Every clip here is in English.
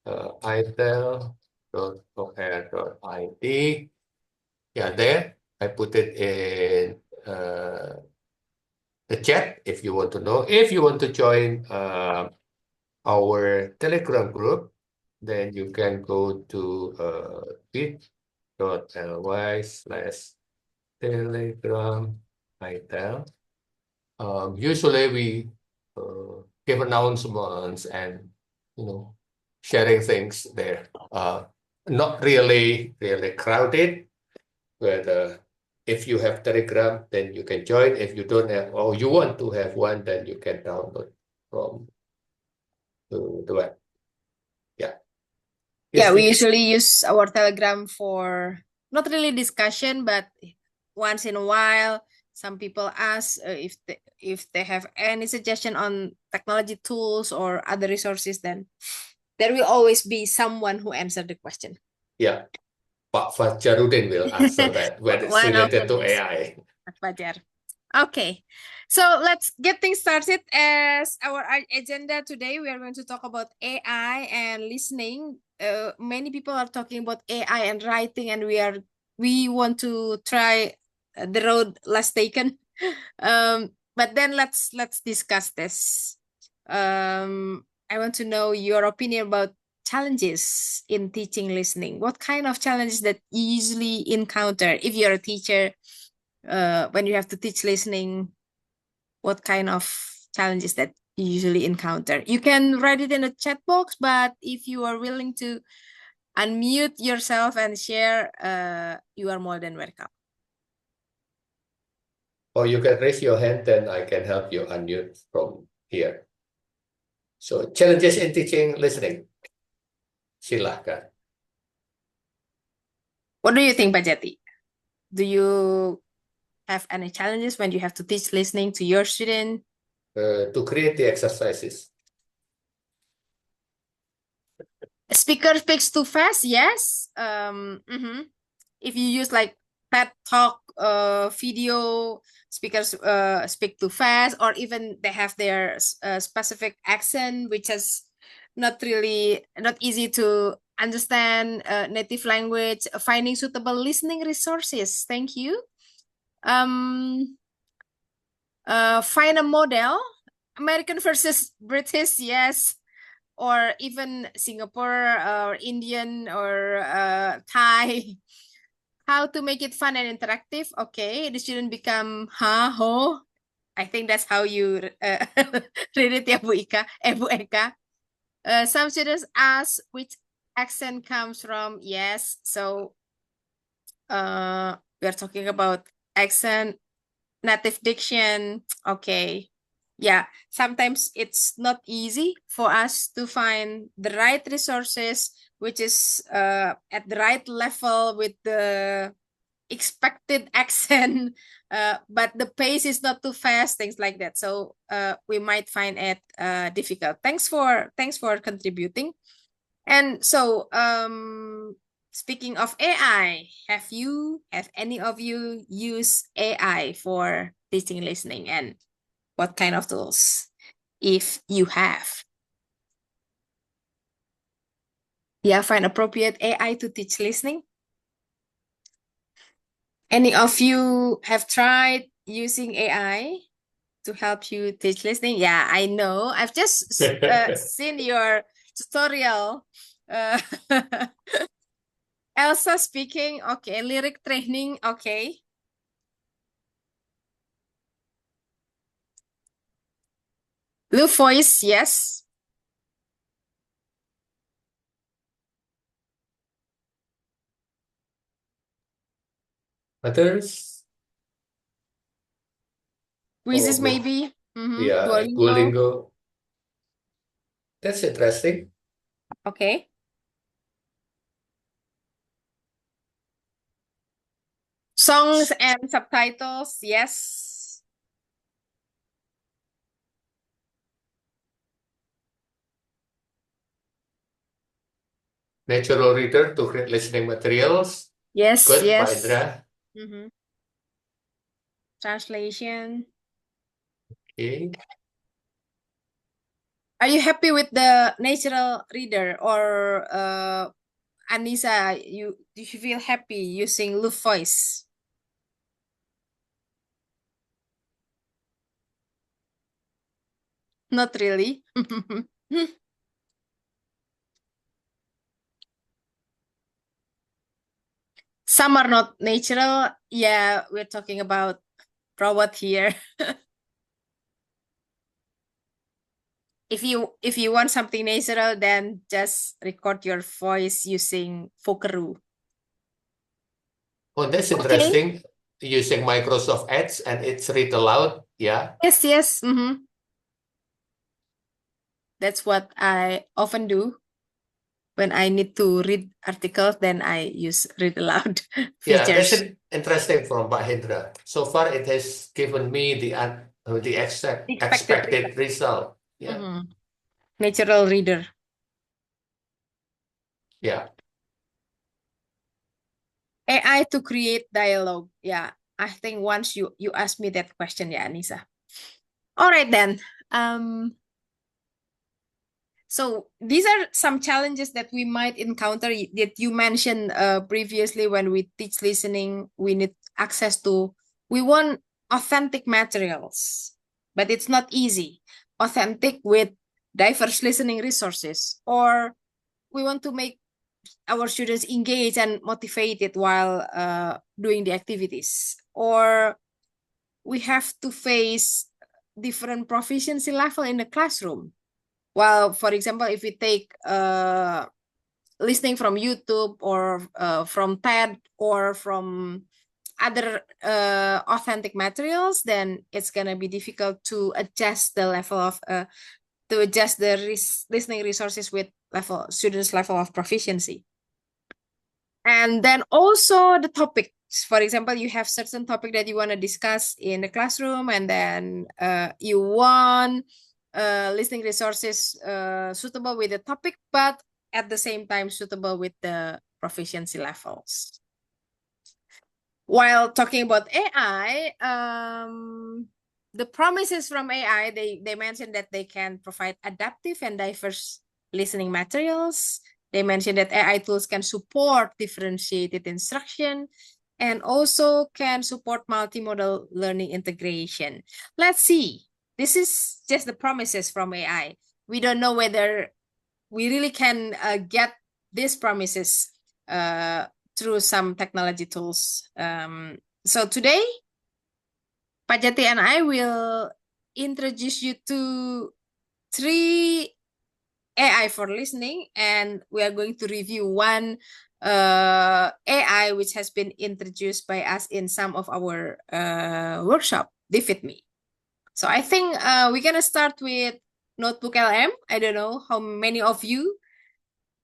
itel.or.id. Yeah, there I put it in the chat if you want to know. If you want to join our Telegram group, then you can go to bit.ly/Telegram itel. Usually we give announcements and sharing things there. Not really crowded, but if you have Telegram, then you can join. If you don't have, or you want to have one, then you can download from the web. Yeah. Yeah, Yes, we usually use our Telegram for not really discussion, but once in a while, some people ask if they have any suggestion on technology tools or other resources, then there will always be someone who answer the question. yeah. Pak Fajarudin will answer that when it's One of related to those. AI. Fajar. Okay, so let's get things started. As our agenda today, we are going to talk about AI and listening. Many people are talking about AI and writing, and we want to try the road less taken. But then let's discuss this. I want to know your opinion about challenges in teaching listening. What kind of challenges that you usually encounter if you're a teacher? When you have to teach listening, what kind of challenges that you usually encounter? You can write it in the chat box, but if you are willing to unmute yourself and share, you are more than welcome. Or you can raise your hand, then I can help you unmute from here. So challenges in teaching listening. Silahkan. What do you think, Pak Jati? Do you have any challenges when you have to teach listening to your student? To create the exercises. Speaker speaks too fast, yes. If you use like TED Talk video, speakers speak too fast, or even they have their specific accent, which is not easy to understand, native language. Finding suitable listening resources. Thank you. Find a model. American versus British, yes, or even Singapore or Indian or Thai. How to make it fun and interactive? Okay, the student become ha ho. I think that's how you read it, ya Bu Ika, Bu Eka. Some students ask which accent comes from. Yes, so we are talking about accent, native diction. Okay, yeah, sometimes it's not easy for us to find the right resources, which is at the right level with the expected accent, but the pace is not too fast, things like that. So we might find it difficult. Thanks for contributing. And so speaking of AI, have any of you used AI for teaching listening, and what kind of tools, if you have? Yeah, find appropriate AI to teach listening. Any of you have tried using AI to help you teach listening? Yeah, I know. I've just seen your tutorial. Uh, Elsa speaking. Okay. Lyric training. Okay. Blue voice. Yes. Others? Quizzes maybe. Yeah, Duolingo. Duolingo. That's interesting. Okay. Songs and subtitles. Yes. Natural reader to create listening materials. Yes. Good, Pak Yes. Indra. Translation. Okay. Are you happy with the natural reader, or Anissa, do you feel happy using Loop Voice? Not really. Some are not natural. Yeah, we're talking about robot here. If you want something natural, then just record your voice using Vocaroo. Oh, that's Okay. interesting. Using Microsoft Edge and it's read aloud. Yeah. Yes, yes. That's what I often do when I need to read articles. Then I use read aloud Yeah, that's features. interesting from Pak Hendra. So far, it has given me the expected result. Yeah, Natural reader. yeah. AI to create dialogue. Yeah, I think once you asked me that question, yeah, Anissa. All right then. So these are some challenges that we might encounter that you mentioned previously. When we teach listening, we need access to, we want authentic materials, but it's not easy. Authentic with diverse listening resources, or we want to make our students engaged and motivated while doing the activities, or we have to face different proficiency level in the classroom. Well, for example, if we take listening from YouTube, or from TED, or from other authentic materials, then it's gonna be difficult to adjust the level of to adjust the listening resources with students' level of proficiency. And then also the topics. For example, you have certain topic that you want to discuss in the classroom, and then you want listening resources suitable with the topic, but at the same time suitable with the proficiency levels. While talking about AI, the promises from AI, they mentioned that they can provide adaptive and diverse listening materials. They mentioned that AI tools can support differentiated instruction and also can support multimodal learning integration. Let's see. This is just the promises from AI. We don't know whether we really can get these promises through some technology tools. So today, Pak Jati and I will introduce you to 3 AI for listening, and we are going to review one AI which has been introduced by us in some of our workshop, DFID.me. So I think we're gonna start with Notebook LM. I don't know how many of you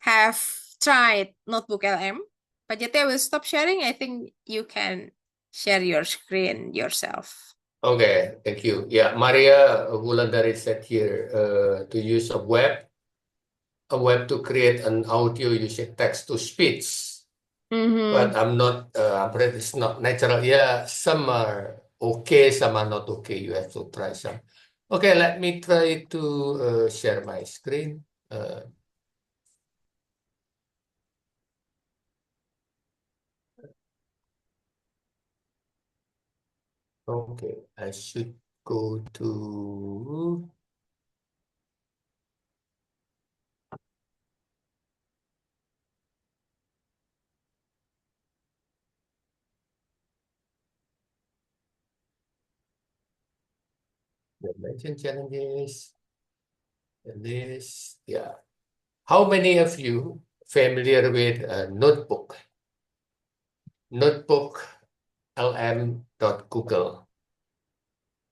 have tried Notebook LM. Pak Jati, I will stop sharing. I think you can share your screen yourself. Okay, thank you. Yeah, Maria Wulandari said here to use a web to create an audio using text to speech. But I'm not, I'm afraid it's not natural. Yeah, some are okay, some are not okay. You have to try some. Okay, let me try to share my screen. Okay, I should go to the mention challenges. And this, yeah. How many of you familiar with Notebook? Notebook lm.google.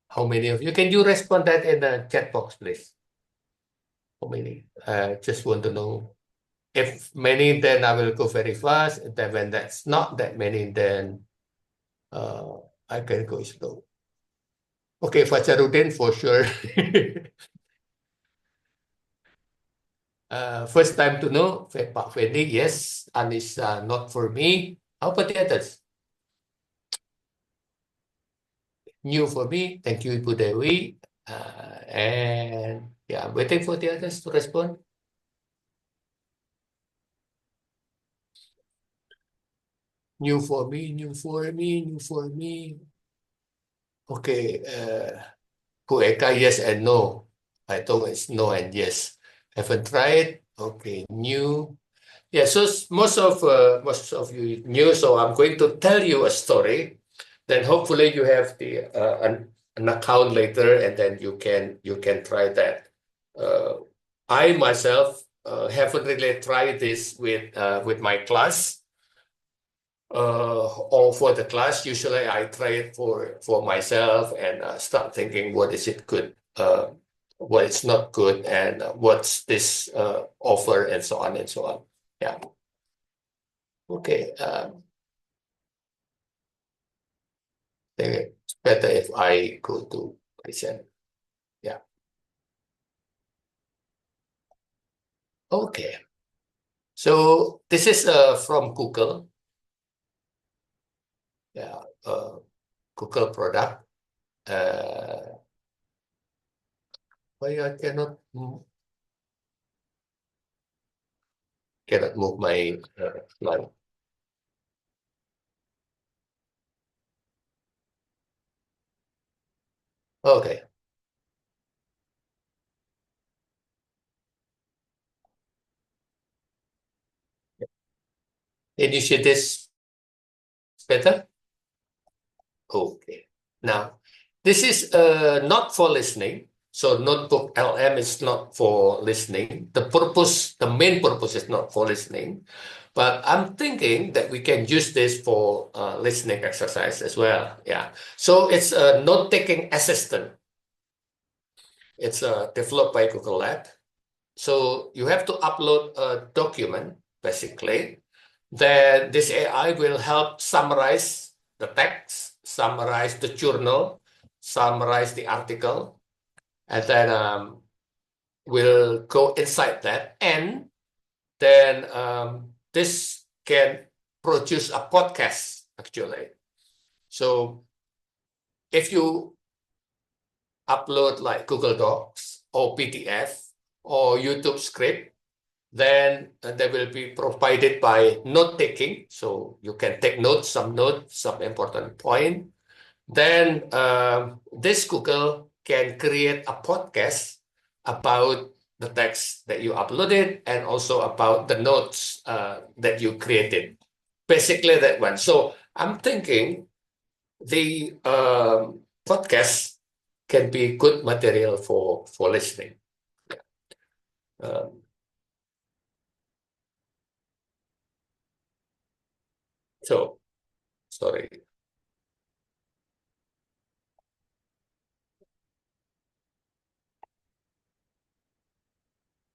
How many of you? Can you respond that in the chat box, please? How many? Just want to know. If many, then I will go very fast. Then when that's not that many, then I can go slow. Okay, Fajarudin for sure. First time to know, Pak Fendi, yes. Anissa, not for me. How about the others? New for me. Thank you, Ibu Dewi. And yeah, I'm waiting for the others to respond. New for me, new for me, new for me. Okay, Bu Eka, yes and no. I told it's no and yes. Haven't tried. Okay, new. Yeah, so most of you knew. So I'm going to tell you a story. Then hopefully you have the an account later, and then you can try that. I myself haven't really tried this with my class or for the class. Usually I try it for myself and start thinking what is it good, what is not good, and what's this offer, and so on and so on. Yeah. Okay. Think it's better if I go to present. Yeah. Okay. So this is from Google. Yeah. Google product. Why I cannot move my slide. Okay. Did you see this better? Okay. Now, this is not for listening. So Notebook LM is not for listening. The main purpose is not for listening. But I'm thinking that we can use this for listening exercise as well. Yeah. So it's a note-taking assistant. It's developed by Google Lab. So you have to upload a document, basically. Then this AI will help summarize the text, summarize the journal, summarize the article, and then we'll go inside that. And then this can produce a podcast, actually. So if you upload like Google Docs or PDF or YouTube script, then they will be provided by note-taking. So you can take notes, some important point. Then this Google can create a podcast about the text that you uploaded and also about the notes that you created. Basically that one. So I'm thinking the podcast can be good material for listening. Um, so sorry.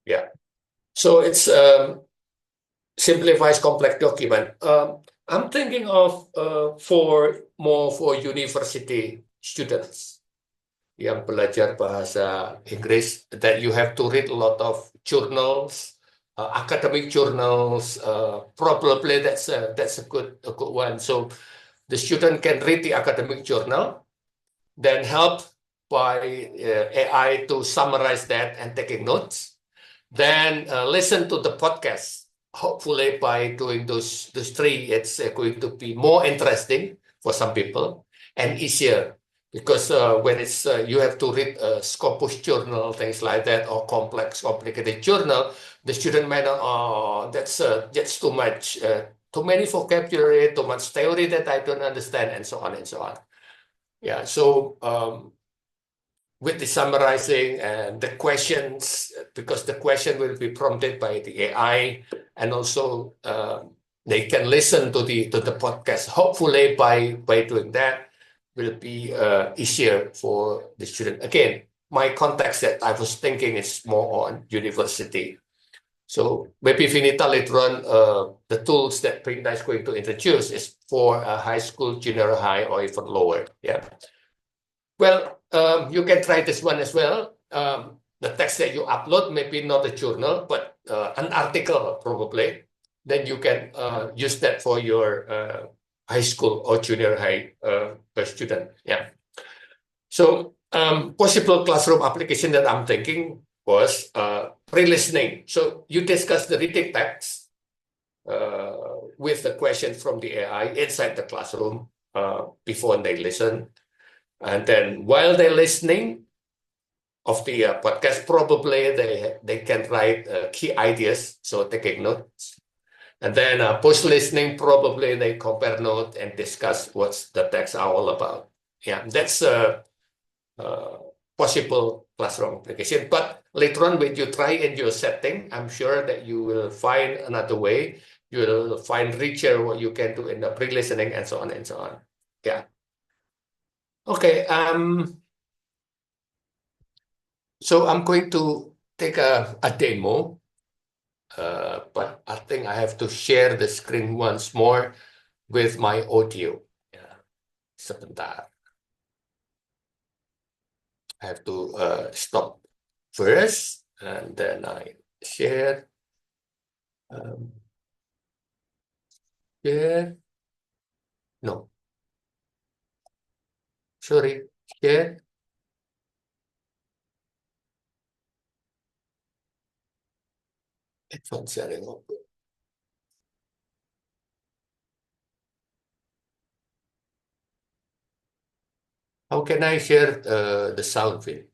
Yeah. So it's simplifies complex document. I'm thinking of for university students yang belajar bahasa Inggris, that you have to read a lot of journals, academic journals. Probably that's a good one. So the student can read the academic journal, then help by AI to summarize that and taking notes. Then listen to the podcast. Hopefully, by doing those three, it's going to be more interesting for some people and easier, because when it's you have to read a Scopus journal, things like that, or complex, complicated journal, the student might not. Oh, that's too much, too many vocabulary, too much theory that I don't understand, and so on and so on. Yeah. So with the summarizing and the questions, because the question will be prompted by the AI, and also they can listen to the podcast. Hopefully, by doing that, will be easier for the student. Again, my context that I was thinking is more on university. So maybe Vinita later on, the tools that Prinda is going to introduce is for high school, junior high, or even lower. Yeah. Well, you can try this one as well. The text that you upload, maybe not a journal, but an article probably. Then you can use that for your high school or junior high student. Yeah. So Possible classroom application that I'm thinking was pre-listening. So you discuss the reading text with the question from the AI inside the classroom before they listen. And then while they're listening of the podcast, probably they can write key ideas, so taking notes. And then post-listening, probably they compare notes and discuss what's the text are all about. Yeah, that's a possible classroom application. But later on, when you try in your setting, I'm sure that you will find another way. You will find richer what you can do in the pre-listening and so on and so on. Yeah. Okay. So I'm going to take a demo, but I think I have to share the screen once more with my audio. Yeah. Sebentar. I have to stop first, and then I share. Share. No, sorry. Share. Advanced sharing. How can I share the sound file?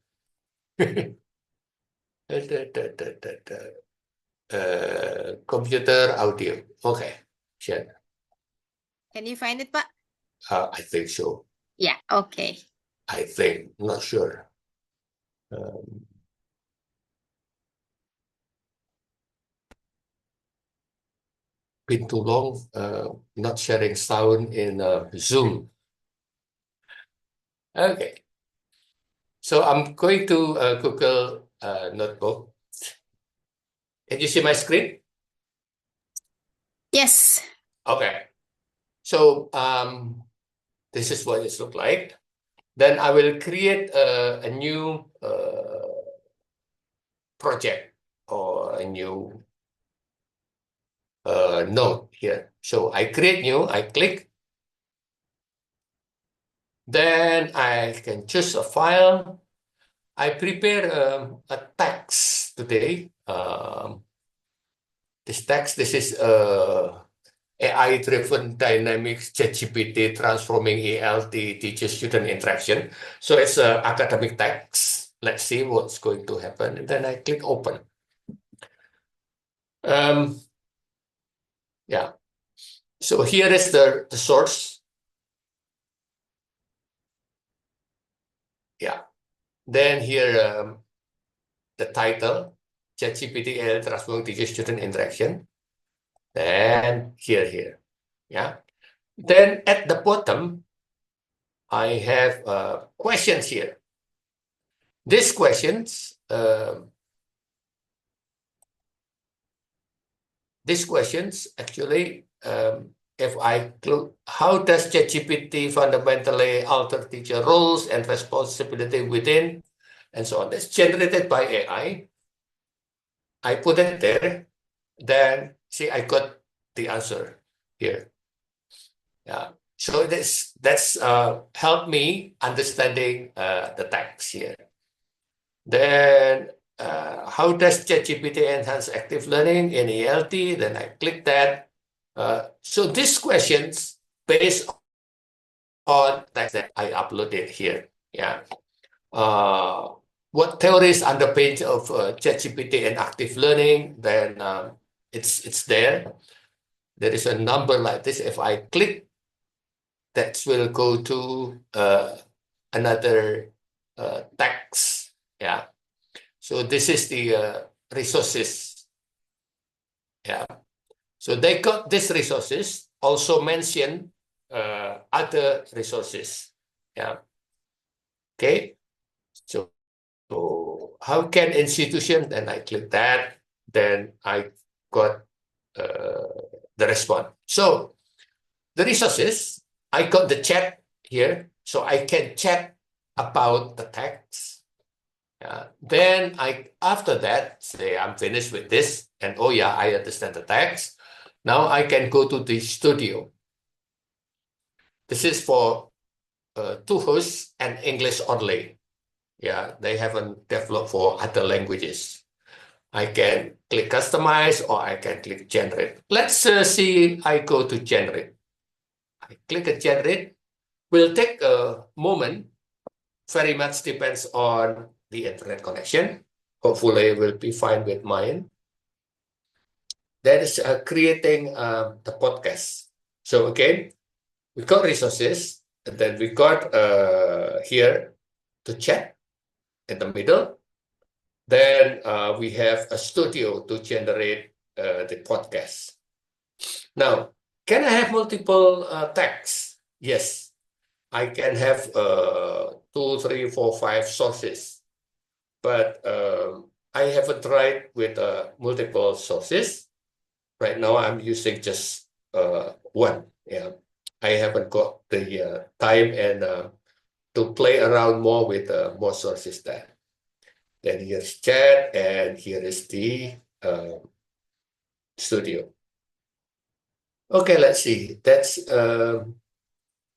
Computer audio. Okay, share. Can you find it, Pak? I think so. Yeah, okay. I think, not sure. Been too long not sharing sound in Zoom. Okay. So I'm going to Google Notebook. Can you see my screen? Yes. Okay. So this is what it looks like. Then I will create a new project or a new node here. So I create new, I click. Then I can choose a file. I prepare a text today. This text, this is AI-driven dynamics ChatGPT transforming ELT teacher-student interaction. So it's an academic text. Let's see what's going to happen. And then I click open. Yeah. So here is the source. Yeah. Then here the title, ChatGPT AI transforming teacher-student interaction. Then here. Yeah. Then at the bottom, I have questions here. These questions actually, if I look, how does ChatGPT fundamentally alter teacher roles and responsibility within, and so on. It's generated by AI. I put it there, then see, I got the answer here. Yeah. So that's helped me understanding the text here. Then how does ChatGPT enhance active learning in ELT? Then I click that. So these questions based on text that I uploaded here. Yeah. What theories underpin of ChatGPT and active learning? Then it's there. There is a number like this. If I click, that will go to another text. Yeah. So this is the resources. Yeah. So they got these resources, also mention other resources. Yeah. Okay. So how can institution? Then I click that. Then I got the response. So the resources, I got the chat here, so I can chat about the text. Then after that, say I'm finished with this, and oh yeah, I understand the text. Now I can go to the studio. This is for two hosts and English only. Yeah, they haven't developed for other languages. I can click customize or I can click generate. Let's see, I go to generate. I click a generate. Will take a moment. Very much depends on the internet connection. Hopefully it will be fine with mine. That is creating the podcast. So again, we got resources, and then we got here to chat in the middle. Then we have a studio to generate the podcast. Now, can I have multiple tags? Yes, I can have 2, 3, 4, 5 sources, but I haven't tried with multiple sources. Right now, I'm using just one. Yeah, I haven't got the time and to play around more with more sources there. Then here's chat, and here is the studio. Okay, let's see. That's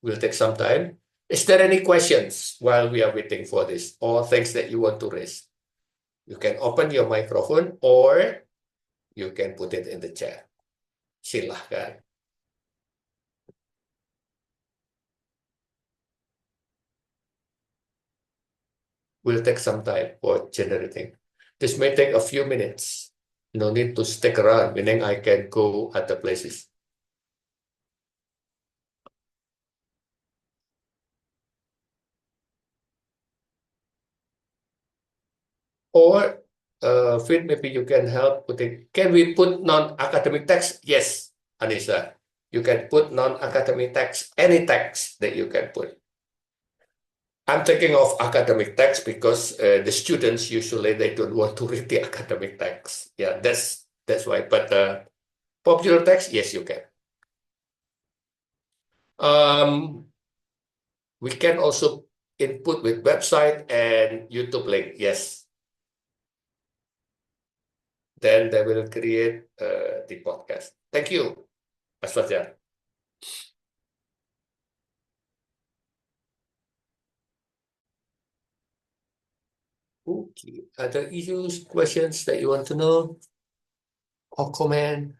will take some time. Is there any questions while we are waiting for this, or things that you want to raise? You can open your microphone, or you can put it in the chat. Silahkan. Will take some time for generating. This may take a few minutes. No need to stick around, meaning I can go other places. Or, Fit, maybe you can help putting. Can we put non-academic text? Yes, Anissa. You can put non-academic text, any text that you can put. I'm thinking of academic text because the students usually they don't want to read the academic text. Yeah, that's why. But popular text, yes, you can. We can also input with website and YouTube link. Yes. Then they will create the podcast. Thank you, Aswaja. Okay. Other issues, questions that you want to know or comment?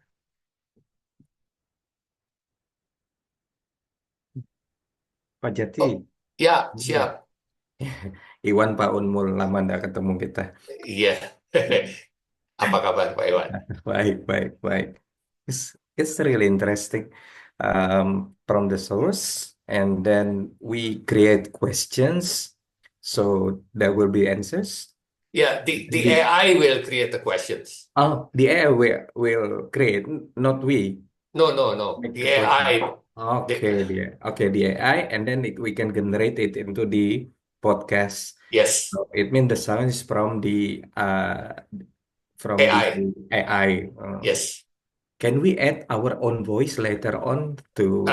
Pak Jati, Oh, ya, siap. Iwan Pak Unmul, lama nggak ketemu kita. Iya. Apa kabar, Pak Iwan? Baik. It's really interesting. From the source, and then we create questions, so there will be answers. Yeah, the AI will create the questions. Oh, the AI will create, not we. No. Make The the question. AI. Okay, the AI, and then we can generate it into the podcast. Yes, So it means the sound is from the AI. AI. Yes. Can we add our own voice later on to?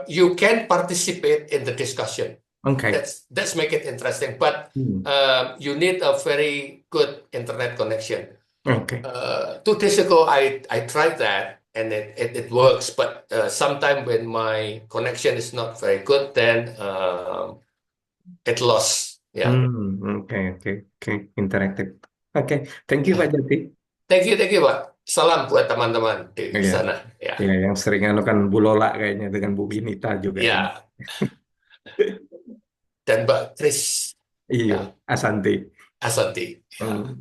You can participate in the discussion. Okay. That's make it interesting. But you need a very good internet connection. Okay. 2 days ago, I tried that and it works. But sometimes when my connection is not very good, then it lost. Yeah. Okay. Interactive. Okay. Thank you, Pak Jati. Thank you, Pak. Salam buat teman-teman di Iya. sana. Ya. Ya, yang sering anu kan Bu Lola kayaknya dengan Bu Binita juga. Ya. Dan Mbak Kris. Iya, Asanti. Asanti. Ya.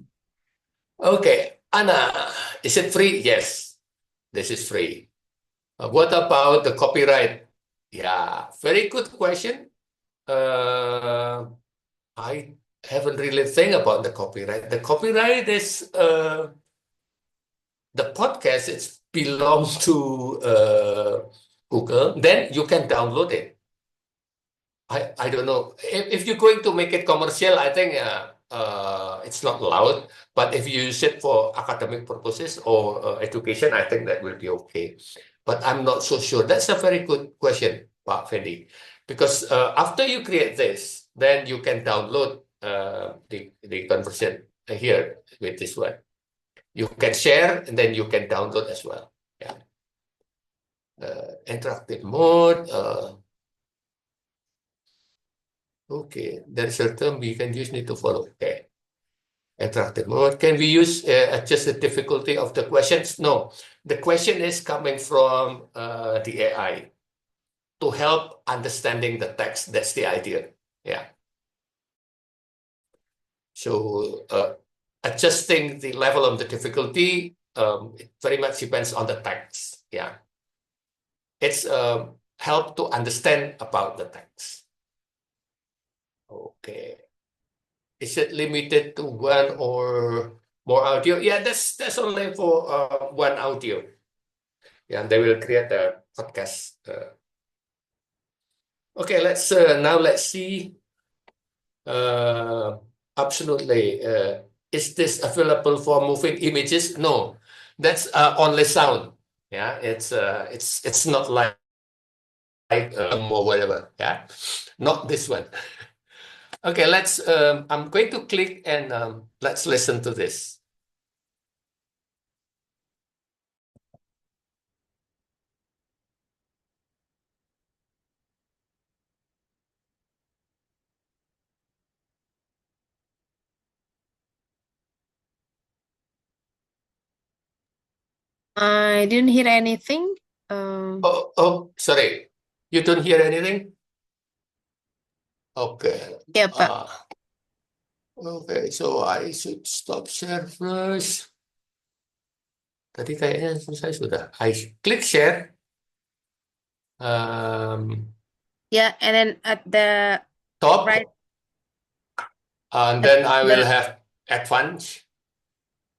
Okay, Anna, is it free? Yes, this is free. What about the copyright? Yeah, very good question. I haven't really think about the copyright. The copyright is the podcast. It belongs to Google. Then you can download it. I don't know if you're going to make it commercial. I think it's not allowed. But if you use it for academic purposes or education, I think that will be okay. But I'm not so sure. That's a very good question, Pak Fendi, because after you create this, then you can download the conversion here with this one. You can share and then you can download as well. Yeah. Interactive mode. Okay, there is a term we can use, need to follow. Okay. Interactive mode. Can we use adjust the difficulty of the questions? No, the question is coming from the AI to help understanding the text. That's the idea. Yeah. So adjusting the level of the difficulty, it very much depends on the text. Yeah. It's help to understand about the text. Okay. Is it limited to one or more audio? Yeah, that's only for one audio. Yeah, they will create a podcast. Okay, let's see. Absolutely. Is this available for moving images? No, that's only sound. Yeah, it's not like or whatever. Yeah, not this one. Okay, let's. I'm going to click and let's listen to this. I didn't hear anything. Oh, sorry. You don't hear anything? Okay. Ya, Pak. Okay, so I should stop share first. Tadi kayaknya saya sudah. I click share. Yeah, and then at the Top. right. And then I will have advance.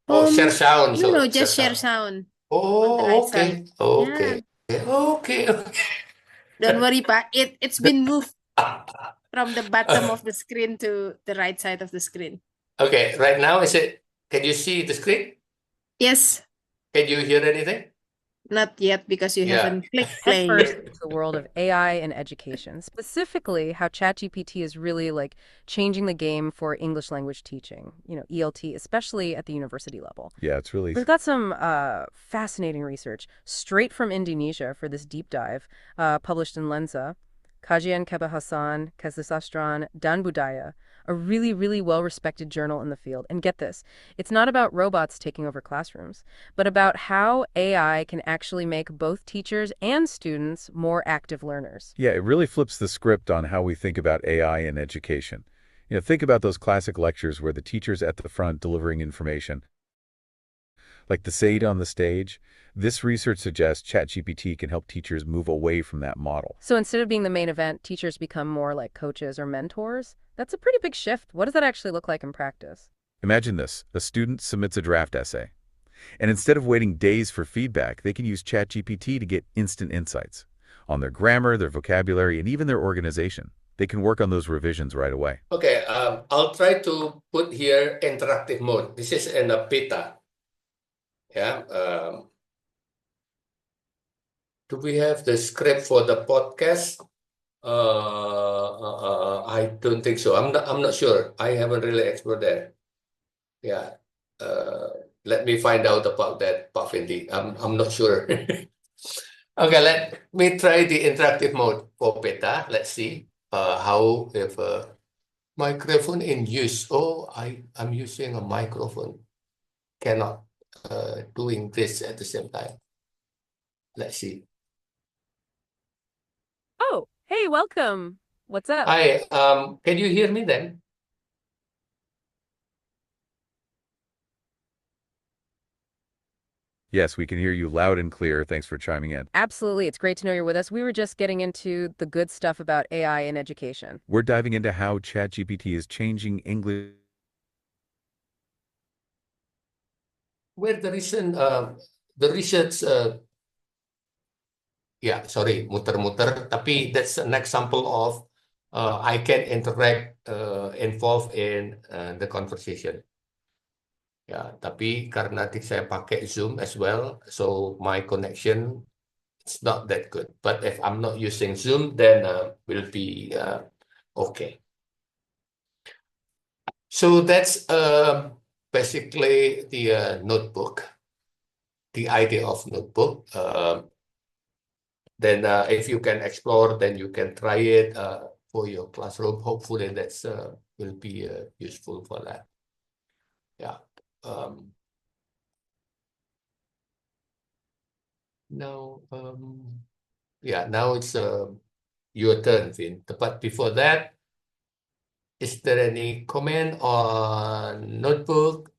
Oh, share sound. No, So just share sound. Oh, on the right okay. side. Okay. Okay. Don't worry, Pak. It's been moved from the bottom of the screen to the right side of the screen. Okay, right now can you see the screen? Yes, Can you hear anything? not yet because you Yeah. haven't clicked Head play. first into the world of AI and education, specifically how ChatGPT is really like changing the game for English language teaching, ELT, especially at the university level. Yeah, it's really We've got some fascinating research straight from Indonesia for this deep dive, published in Lensa. Kajian Kebahasan, Kesasastran, Dan Budaya, a really, really well-respected journal in the field. And get this, it's not about robots taking over classrooms, but about how AI can actually make both teachers and students more active learners. Yeah, it really flips the script on how we think about AI in education. Think about those classic lectures where the teacher's at the front delivering information. Like the Said on the stage, this research suggests ChatGPT can help teachers move away from that model. So instead of being the main event, teachers become more like coaches or mentors? That's a pretty big shift. What does that actually look like in practice? Imagine this. A student submits a draft essay. And instead of waiting days for feedback, they can use ChatGPT to get instant insights on their grammar, their vocabulary, and even their organization. They can work on those revisions right away. Okay, I'll try to put here interactive mode. This is in a beta. Yeah. Do we have the script for the podcast? I don't think so. I'm not sure. I haven't really explored that. Yeah. Let me find out about that, Pak Fendi. I'm not sure. Okay, let me try the interactive mode for beta. Let's see how if microphone in use. Oh, I'm using a microphone. Cannot doing this at the same time. Let's see. Oh, hey, welcome. What's up? Hi, can you hear me then? Yes, we can hear you loud and clear. Thanks for chiming in. Absolutely. It's great to know you're with us. We were just getting into the good stuff about AI in education. We're diving into how ChatGPT is changing English. Where the research, yeah, sorry, muter-muter, tapi that's an example of I can interact, involved in the conversation. Ya, tapi karena saya pakai Zoom as well, so my connection it's not that good. But if I'm not using Zoom, then will be okay. So that's basically the notebook, the idea of notebook. Then if you can explore, then you can try it. for your classroom. Hopefully that's will be useful for that. Yeah. Now, yeah, now it's your turn, Vin. But before that, is there any comment on notebook?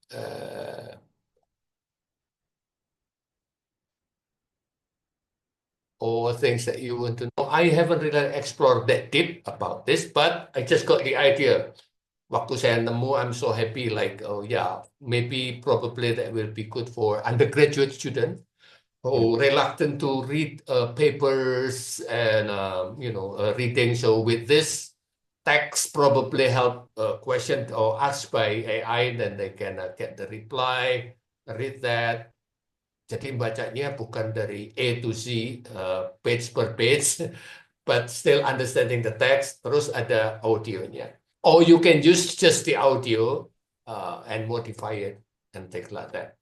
Or things that you want to know? I haven't really explored that deep about this, but I just got the idea. Waktu saya nemu, I'm so happy. Like, oh yeah, maybe probably that will be good for undergraduate students who reluctant to read papers and reading. So with this text probably help question or asked by AI, then they can get the reply, read that. Jadi bacanya bukan dari A to Z, page per page, but still understanding the text. Terus ada audionya. Or you can use just the audio and modify it and things like that.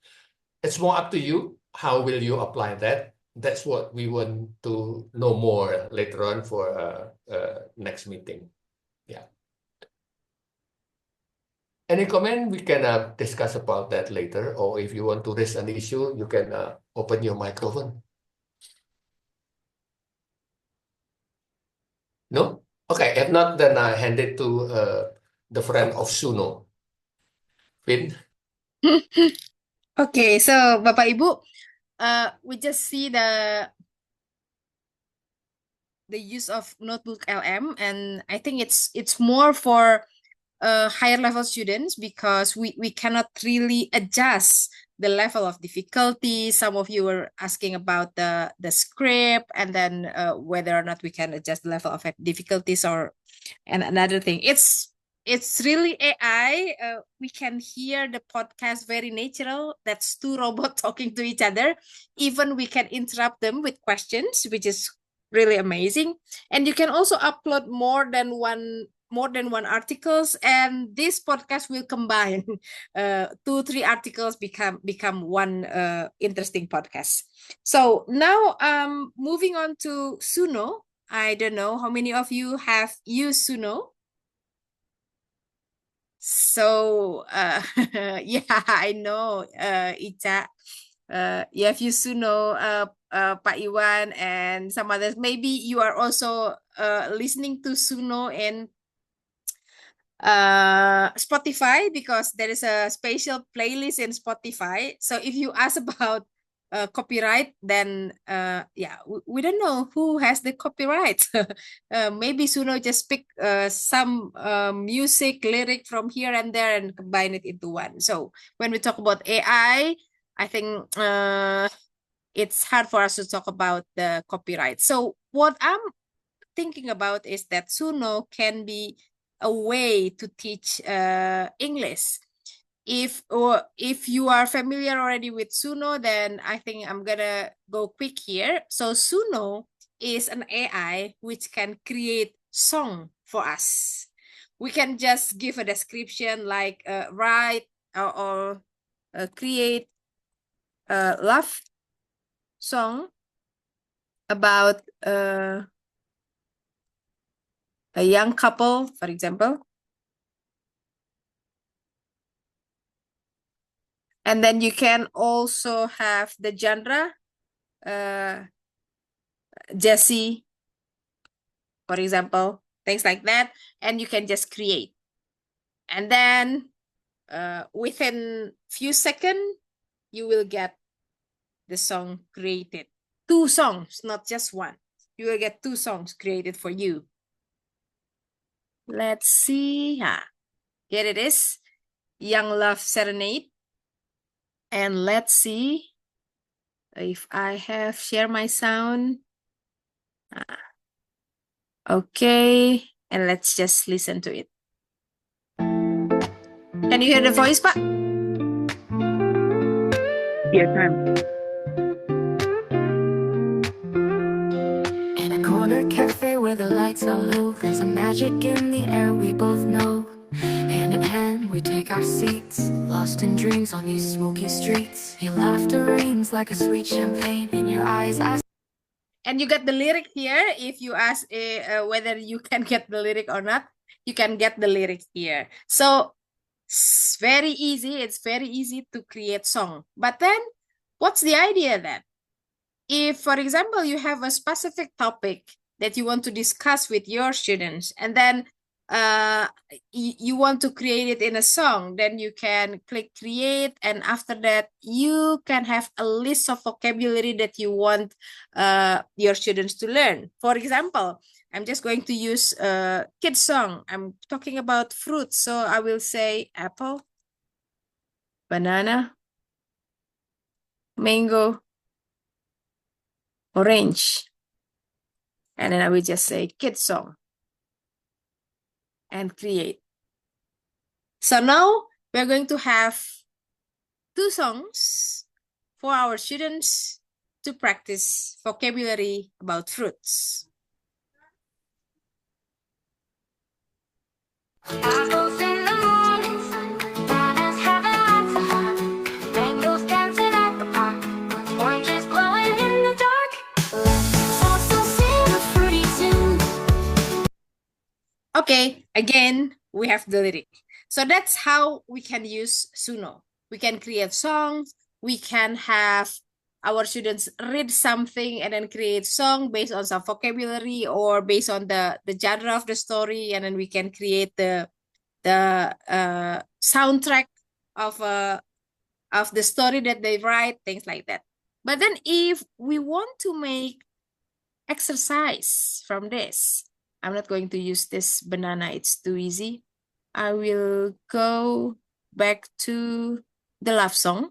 It's more up to you. How will you apply that? That's what we want to know more later on for next meeting. Yeah. Any comment? We can discuss about that later. Or if you want to raise an issue, you can open your microphone. No? Okay. If not, then I hand it to the friend of Suno, Vin. Okay, so Bapak Ibu, we just see the use of Notebook LM, and I think it's more for higher level students because we cannot really adjust the level of difficulty. Some of you were asking about the script and then whether or not we can adjust the level of difficulties and another thing. It's really AI. We can hear the podcast very natural. That's two robots talking to each other. Even we can interrupt them with questions, which is really amazing. And you can also upload more than one articles, and this podcast will combine 2-3 articles become one interesting podcast. So now moving on to Suno. I don't know how many of you have used Suno. So yeah, I know Ica, you have used Suno, Pak Iwan and some others. Maybe you are also listening to Suno in Spotify, because there is a special playlist in Spotify. So if you ask about copyright, then yeah, we don't know who has the copyright. Maybe Suno just pick some music lyric from here and there and combine it into one. So when we talk about AI, I think it's hard for us to talk about the copyright. So what I'm thinking about is that Suno can be a way to teach English. If you are familiar already with Suno, then I think I'm gonna go quick here. So Suno is an AI which can create song for us. We can just give a description like write or create a love song about a young couple, for example. And then you can also have the genre, Jesse, for example, things like that. And you can just create. And then within few seconds, you will get the song created. 2 songs, not just one. You will get 2 songs created for you. Let's see. Here it is. Young Love Serenade. And let's see if I have share my sound. Okay. And let's just listen to it. Can you hear the voice, Pak? Yes, ma'am. In a corner cafe where the lights are low, there's a magic in the air we both know. Hand in hand we take our seats, lost in dreams on these smoky streets. Your laughter rings like a sweet champagne in your eyes. And you get the lyric here. If you ask whether you can get the lyric or not, you can get the lyric here. So it's very easy. It's very easy to create song. But then what's the idea then? If, for example, you have a specific topic that you want to discuss with your students, and then you want to create it in a song, then you can click create, and after that you can have a list of vocabulary that you want your students to learn. For example, I'm just going to use a kid song. I'm talking about fruits, so I will say apple, banana, mango, orange, and then I will just say kid song and create. So now we're going to have 2 songs for our students to practice vocabulary about fruits. Apples in the morning sun, bananas having lots of fun, mangoes dancing at the park, oranges glowing in the dark. Let's also sing a fruity tune. Okay, again, we have the lyric. So that's how we can use Suno. We can create songs. We can have our students read something and then create song based on some vocabulary or based on the genre of the story, and then we can create the soundtrack of the story that they write, things like that. But then if we want to make exercise from this, I'm not going to use this banana, it's too easy. I will go back to the love song.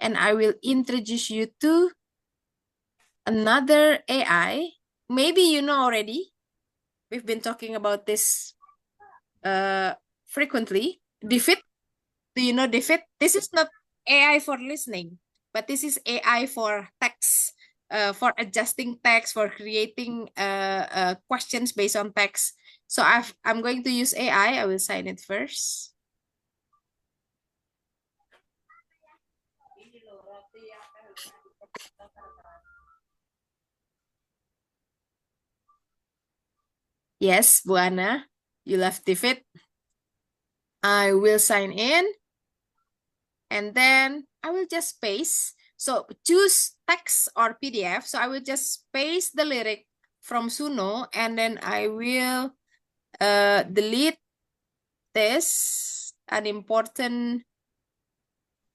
And I will introduce you to another AI. Maybe you know already. We've been talking about this frequently. Diffit. Do you know Diffit? This is not AI for listening, but this is AI for text, for adjusting text, for creating questions based on text. So I'm going to use AI. I will sign it first. Yes, Bu Ana, you left Diffit. I will sign in, and then I will just paste. So choose text or PDF. So I will just paste the lyric from Suno, and then I will delete this unimportant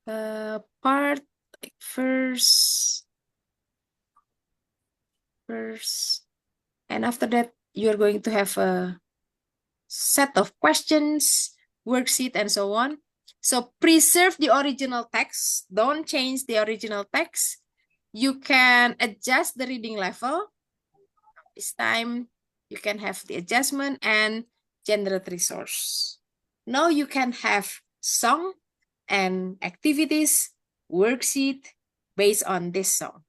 part, like first, and after that you're going to have a set of questions, worksheet, and so on. So preserve the original text. Don't change the original text. You can adjust the reading level. This time you can have the adjustment and generate resource. Now you can have song and activities, worksheet based on this song.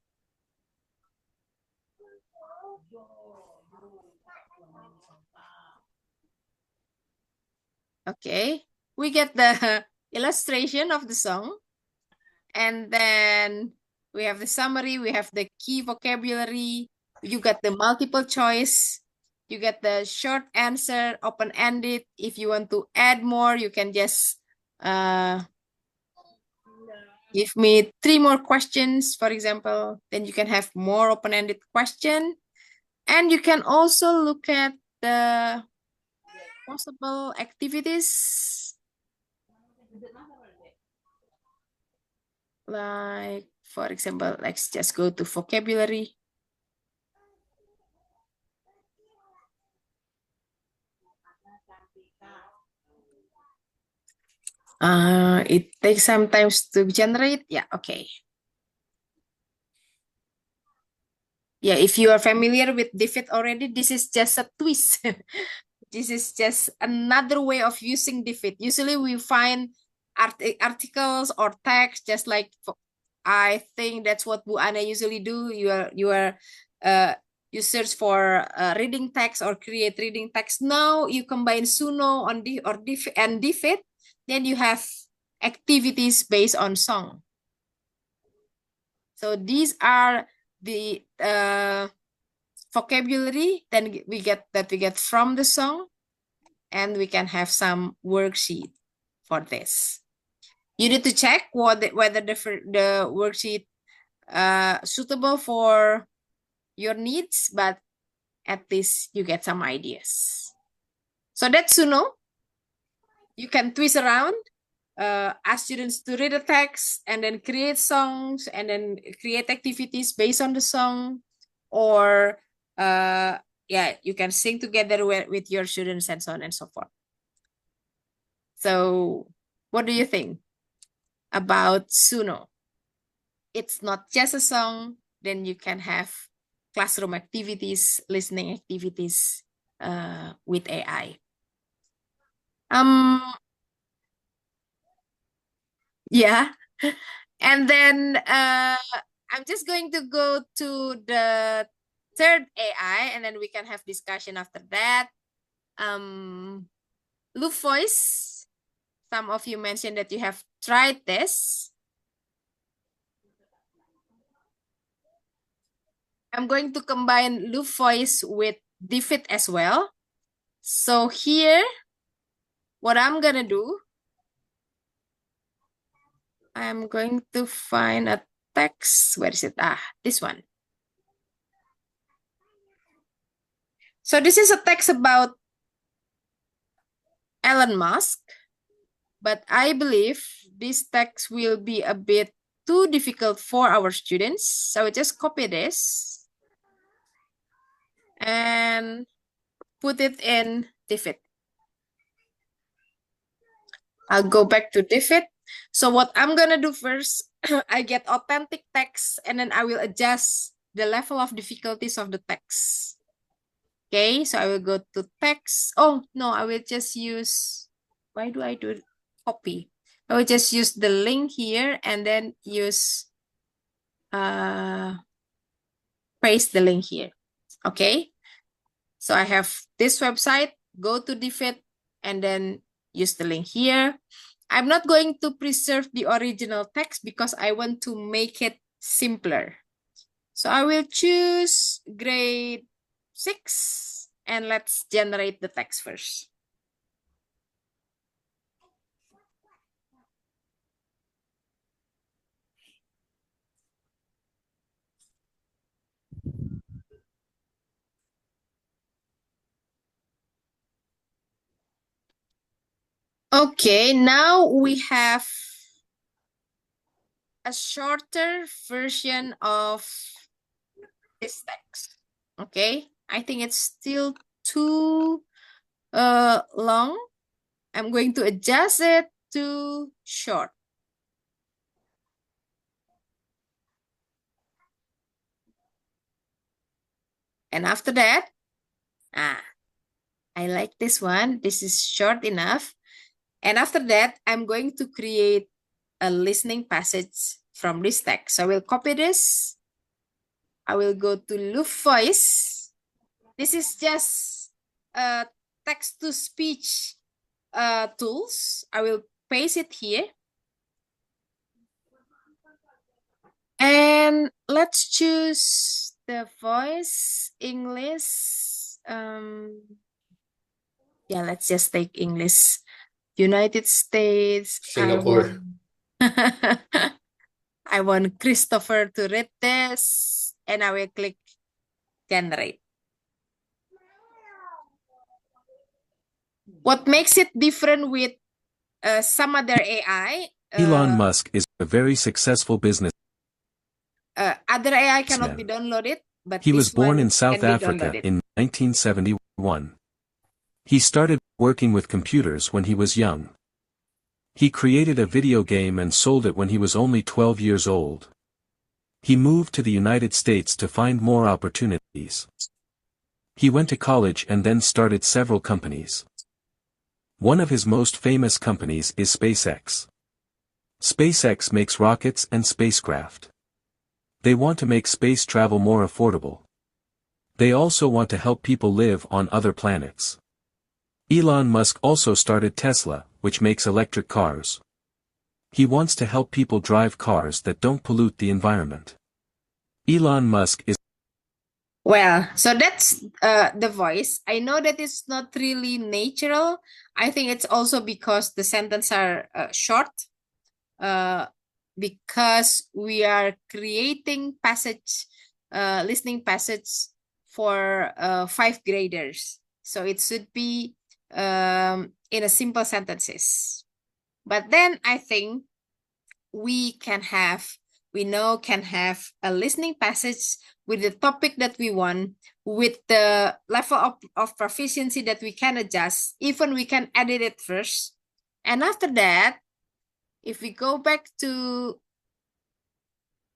Okay, we get the illustration of the song, and then we have the summary, we have the key vocabulary, you get the multiple choice, you get the short answer, open-ended. If you want to add more, you can just give me 3 more questions, for example, then you can have more open-ended question. And you can also look at the possible activities, like, for example, let's just go to vocabulary. It takes some time to generate. Yeah, okay. Yeah, if you are familiar with Diffit already, this is just a twist. This is just another way of using Diffit. Usually we find articles or text, just like, I think that's what Bu Ana usually do. You search for reading text or create reading text. Now you combine Suno and Diffit, then you have activities based on song. So these are the vocabulary then we get from the song, and we can have some worksheet for this. You need to check whether the worksheet suitable for your needs, but at least you get some ideas. So that's Suno. You can twist around, ask students to read the text and then create songs and then create activities based on the song, or you can sing together with your students and so on and so forth. So what do you think about Suno? It's not just a song, then you can have classroom activities, listening activities with AI. Yeah. And then I'm just going to go to the third AI, and then we can have discussion after that. Loop Voice. Some of you mentioned that you have tried this. I'm going to combine Loop Voice with DFID as well. So here, what I'm gonna do, I'm going to find a text. Where is it? This one. So this is a text about Elon Musk, but I believe this text will be a bit too difficult for our students. So I just copy this and put it in DFID. I'll go back to DFID. So what I'm gonna do first, I get authentic text and then I will adjust the level of difficulties of the text. Okay, so I will go to text. Oh, no, I will just use, why do I do copy? I will just use the link here and then use, paste the link here. Okay, so I have this website, go to DFID and then use the link here. I'm not going to preserve the original text because I want to make it simpler. So I will choose grade 6 and let's generate the text first. Okay, now we have a shorter version of this text. Okay, I think it's still too long. I'm going to adjust it to short. And after that, I like this one. This is short enough. And after that, I'm going to create a listening passage from this text. So I will copy this. I will go to Loop Voice. This is just text-to-speech tools. I will paste it here. And let's choose the voice English. Yeah, let's just take English. United States. Singapore. I want Christopher to read this, and I will click generate. What makes it different with some other AI? Elon Musk is a very successful business. Other AI cannot be downloaded, but He this was born one in South can be Africa downloaded. in 1971. He started working with computers when he was young. He created a video game and sold it when he was only 12 years old. He moved to the United States to find more opportunities. He went to college and then started several companies. One of his most famous companies is SpaceX. SpaceX makes rockets and spacecraft. They want to make space travel more affordable. They also want to help people live on other planets. Elon Musk also started Tesla, which makes electric cars. He wants to help people drive cars that don't pollute the environment. Elon Musk is Well, so that's the voice. I know that it's not really natural. I think it's also because the sentences are short. Because we are creating listening passage for 5th graders. So it should be in a simple sentences. But then I think we can have a listening passage with the topic that we want, with the level of proficiency that we can adjust, even we can edit it first. And after that, if we go back to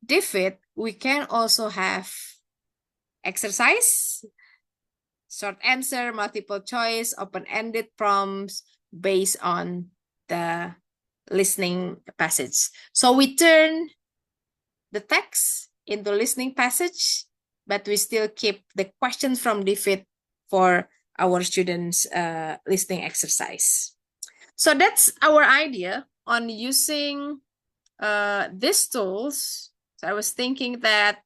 DFID, we can also have exercise, short answer, multiple choice, open-ended prompts based on the listening passage. So we turn the text into listening passage, but we still keep the questions from DFID for our students' listening exercise. So that's our idea on using these tools. So I was thinking that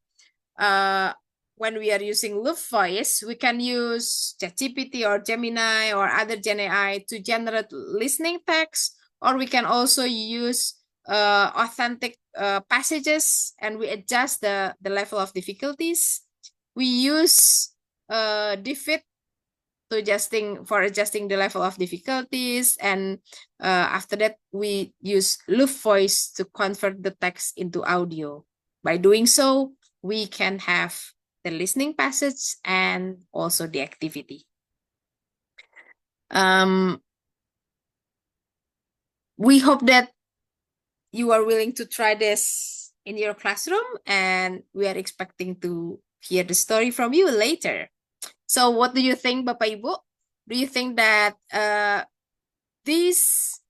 when we are using Loop Voice, we can use ChatGPT or Gemini or other Gen AI to generate listening text, or we can also use authentic passages, and we adjust the level of difficulties. We use DFID to adjusting the level of difficulties, and after that we use Loop Voice to convert the text into audio. By doing so, we can have the listening passage and also the activity. We hope that you are willing to try this in your classroom, and we are expecting to hear the story from you later. So what do you think, Bapak Ibu? Do you think that these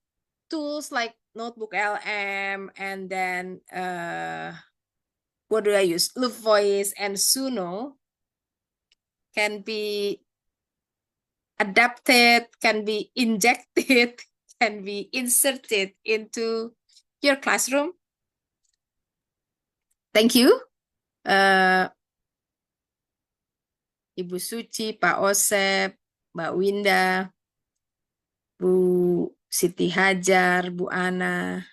tools like Notebook LM and then what do I use? Loop Voice and Suno can be adapted, can be injected, can be inserted into your classroom? Thank you. Ibu Suci, Pak Osep, Mbak Winda, Bu Siti Hajar, Bu Ana.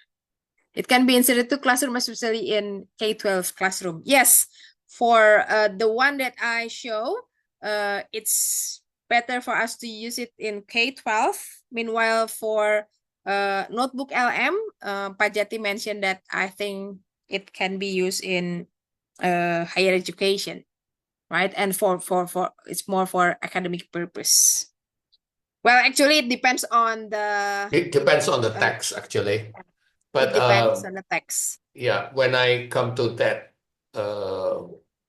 It can be inserted to classroom, especially in K-12 classroom. Yes, for the one that I show, it's better for us to use it in K-12. Meanwhile, for Notebook LM, Pak Jati mentioned that I think it can be used in higher education, right? And for it's more for academic purpose. Well, actually, it depends on the. It depends on the text, actually. But it depends on the text. yeah, when I come to that,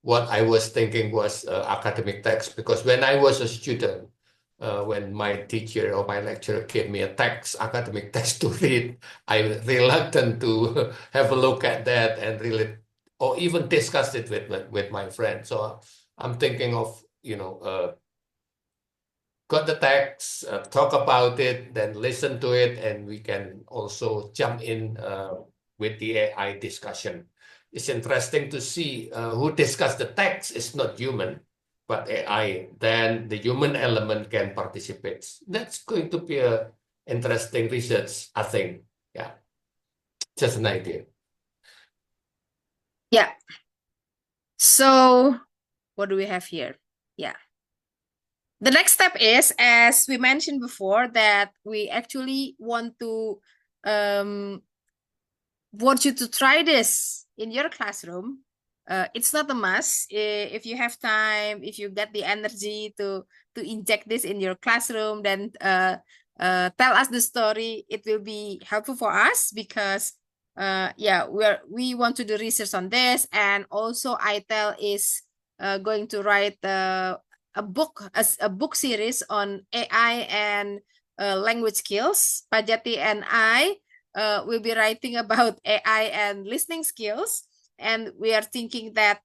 what I was thinking was academic text, because when I was a student, when my teacher or my lecturer gave me a academic text to read, I'm reluctant to have a look at that and really, or even discuss it with my friend. So I'm thinking of, got the text, talk about it, then listen to it, and we can also jump in with the AI discussion. It's interesting to see who discussed the text is not human, but AI. Then the human element can participate. That's going to be a interesting research, I think. Yeah, just an idea. Yeah. So what do we have here? Yeah. The next step is, as we mentioned before, that we actually want you to try this in your classroom. It's not a must. If you have time, if you get the energy to inject this in your classroom, then tell us the story. It will be helpful for us because we want to do research on this, and also ITEL is going to write a book series on AI and language skills. Pak Jati and I will be writing about AI and listening skills, and we are thinking that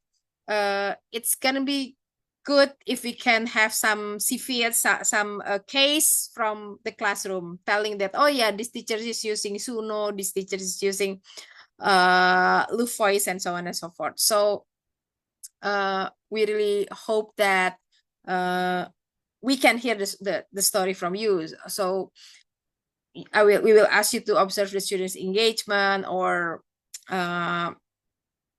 it's gonna be good if we can have some CV, some case from the classroom telling that, oh yeah, this teacher is using Suno, this teacher is using Loop Voice, and so on and so forth. So we really hope that we can hear the story from you. So we will ask you to observe the students' engagement or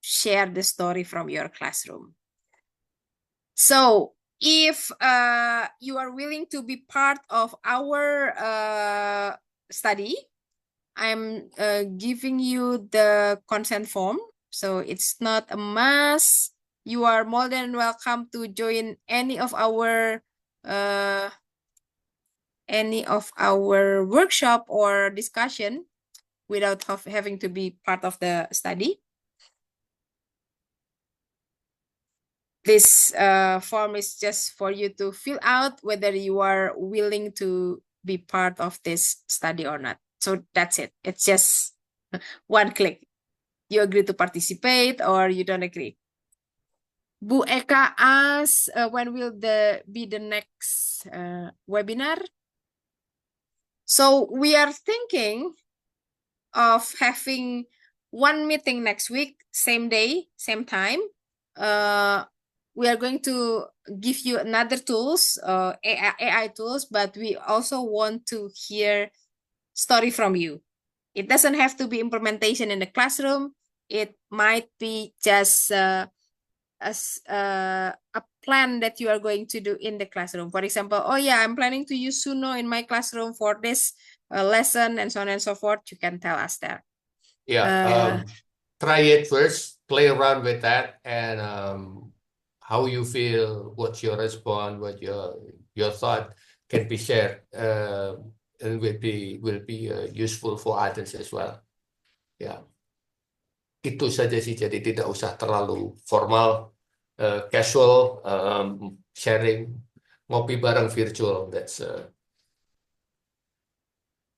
share the story from your classroom. So if you are willing to be part of our study, I'm giving you the consent form. So it's not a must. You are more than welcome to join any of our workshop or discussion without having to be part of the study. This form is just for you to fill out whether you are willing to be part of this study or not. So that's it. It's just one click. You agree to participate or you don't agree. Bu Eka asks, when will be the next webinar? So we are thinking of having one meeting next week, same day, same time. We are going to give you another tools, AI tools, but we also want to hear story from you. It doesn't have to be implementation in the classroom. It might be just a plan that you are going to do in the classroom. For example, oh yeah, I'm planning to use Suno in my classroom for this lesson and so on and so forth. You can tell us that. Yeah, try it first, play around with that, and how you feel, what's your response, what your thought can be shared, and will be useful for others as well. Ya, itu saja sih. Jadi tidak usah terlalu formal, casual, sharing, ngopi bareng virtual. That's a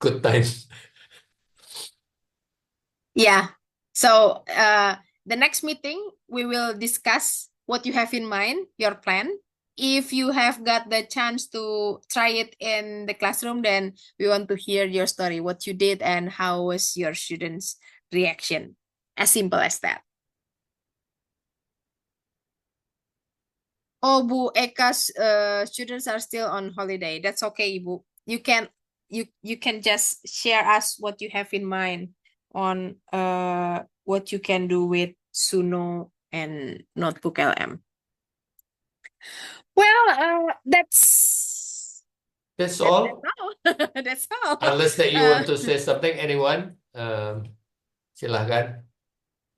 good time. Yeah. So the next meeting, we will discuss what you have in mind, your plan. If you have got the chance to try it in the classroom, then we want to hear your story, what you did and how was your students' reaction. As simple as that. Oh, Bu Eka's students are still on holiday. That's okay, Ibu. You can just share us what you have in mind on what you can do with Suno and Notebook LM. Well, that's all. That's all. Unless that you want to say something, anyone, silahkan.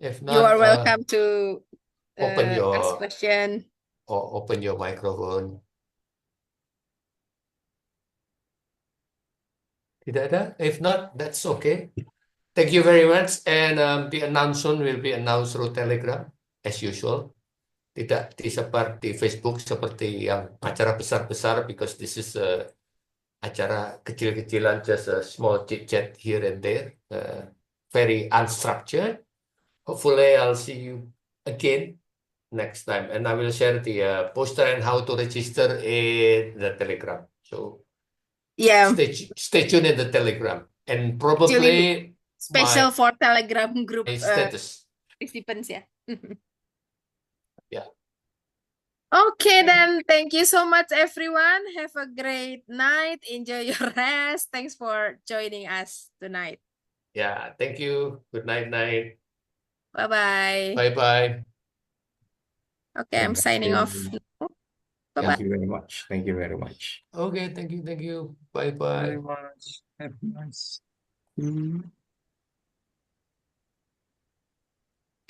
If You not, are welcome to open ask your question. or open your microphone. Tidak ada? If not, that's okay. Thank you very much. And the announcement will be announced through Telegram as usual. Tidak disebar di Facebook seperti yang acara besar-besar, because this is acara kecil-kecilan, just a small chit-chat here and there, very unstructured. Hopefully, I'll see you again next time, and I will share the poster and how to register in the Telegram. So Yeah, stay tuned in the Telegram, and probably special for Telegram group my status. participants, yeah. Yeah. Okay, then thank you so much, everyone. Have a great night. Enjoy your rest. Thanks for joining us tonight. Yeah, thank you. Good night, night. Bye-bye. Bye-bye. Okay, I'm signing off. Bye-bye. Thank you very much. Thank you very much. Okay, thank you. Bye-bye. Very much. Have a nice.